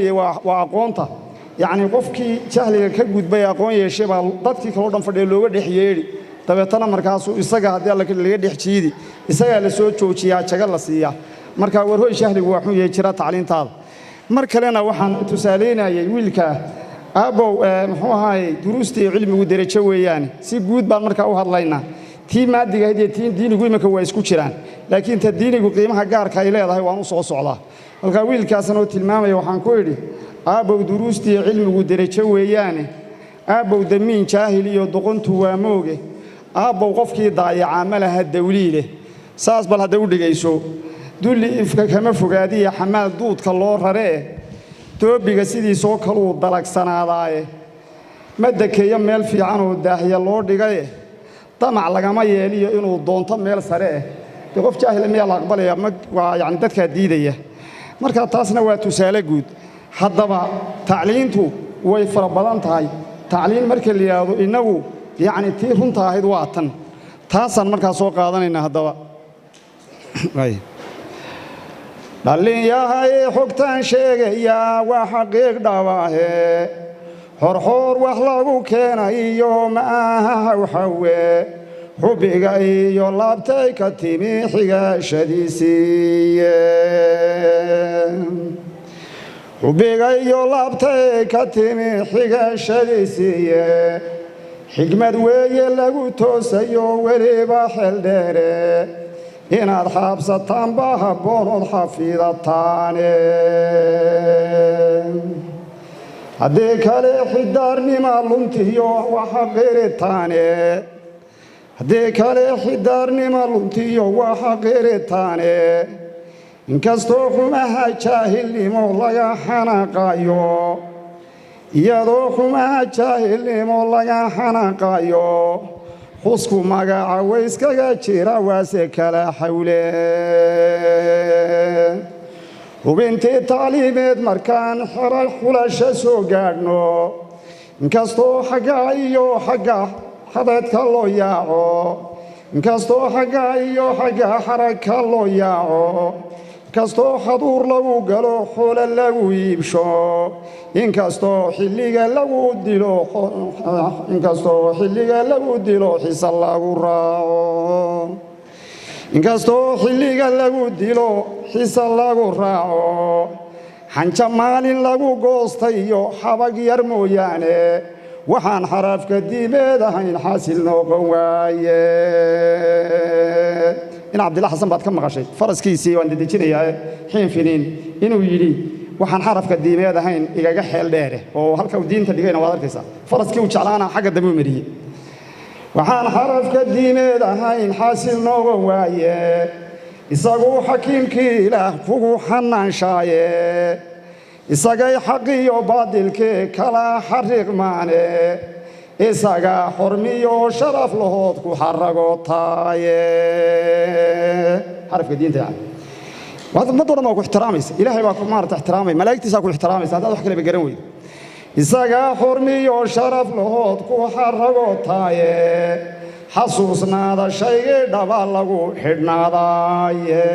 وأقونته يعني قفكي جهل كجود بيا أقون يشبه ضدك كلودن فدي لوجا دحييري dabeetana markaasuu isaga hadii alla laga dhixjiidi isaga la soo joojiyaa jagal la siiya marka warhooy shahrigu wuxuu yahay jira tacliintaada mar kalena waxaan tusaaleenayay wiilka aabow muxuu ahaay duruustii cilmigu darajo weeyaan si guud baan marka u hadlaynaa tii maadiga hadii tii diinigu imaka waa isku jiraan laakiin ta diinigu qiimaha gaarka ay leedahay waan u soo socdaa halka wiilkaasna uu tilmaamay waxaan ku yiri aabow duruustii cilmigu darajo weeyaan aabow damiin jaahil iyo doqontu waa mooge aabow qofkii daayaca malaha dawliile saas bal hada u dhigayso dulli ifka kama fogaadiya xamaal duudka loo raree toobiga sidii soo kale uu dalagsanaadaaye madakeeyo meel fiican oo daahiya loo dhigay tamac lagama yeeliyo inuu doonto meel sare qof jaahil meel aqbalaya waa yani dadka diidaya marka taasna waa tusaale guud haddaba tacliintu way fara badan tahay tacliin marka la yiraahdo inagu يعني تي runta ahayd waa tan taasan markaa soo qaadanayna hadaba ay dhalin yahay xogtan sheegaya waa xaqiiq dhawaahe horhor wax lagu keenayo ma aha waxawe hubiga iyo laabtay ka timi xigashadiisiye hubiga iyo laabtay ka timi xigashadiisiye حكمت ويا لغو توسيو وليبا حلدره inaad xabsataan baa habboon oo xafiidataane haddii kale xidaarnima luntiyo waxa qiritaane haddii kale xidaarnima luntiyo waxa qiritaane inkastoo xumaha jaahilnimo laga xanaaqayo iyadoo xumaha jaahilnimo laga xanaaqayo xusku magaca wayskaga jira waase kala xawle hubintii tacliimeed markaan xaral xulasho soo gaadhno inkastoo xagga iyo xagga xadadka loo yaaco inkastoo xagga iyo xagga xaraka loo yaaco inkastoo xaduur lagu galo xoolo lagu iibsho inkastoo xilliga lagu dilo xisa lagu raaco inkastoo xilliga lagu dilo xisa lagu raaco xanja maalin lagu goostayo xabag yar mooyaane waxaan xarafka diimeed ahayn xaasil noqon waaye in Abdullah Xasan baad ka maqashay faraskiisii waan dadajinayaa xiin finiin inuu yiri waxaan xarafka diimeed ahayn igaga xeel dheer oo halka diinta dhigayna waad arkaysaa faraskii uu jeclaana xagga dambe mariyay waxaan xarafka diimeed ahayn xaasil noqon waaye isagu xakiimkii ilaah kugu xanaanshaye isagay xaqiyo baadilkee kala xariiqmaane isaga xormiyo sharaf lahood ku xaragootaye xarafka diinta waad ma doona ku ixtiraamaysa ilaahay baa ku maarta ixtiraamay malaa'igtiisa ku ixtiraamaysa hada wax kale ba garan weey isaga xormiyo sharaf lahood ku xaragootaye xasuusnaada shayga dhaba lagu xidhnaadaye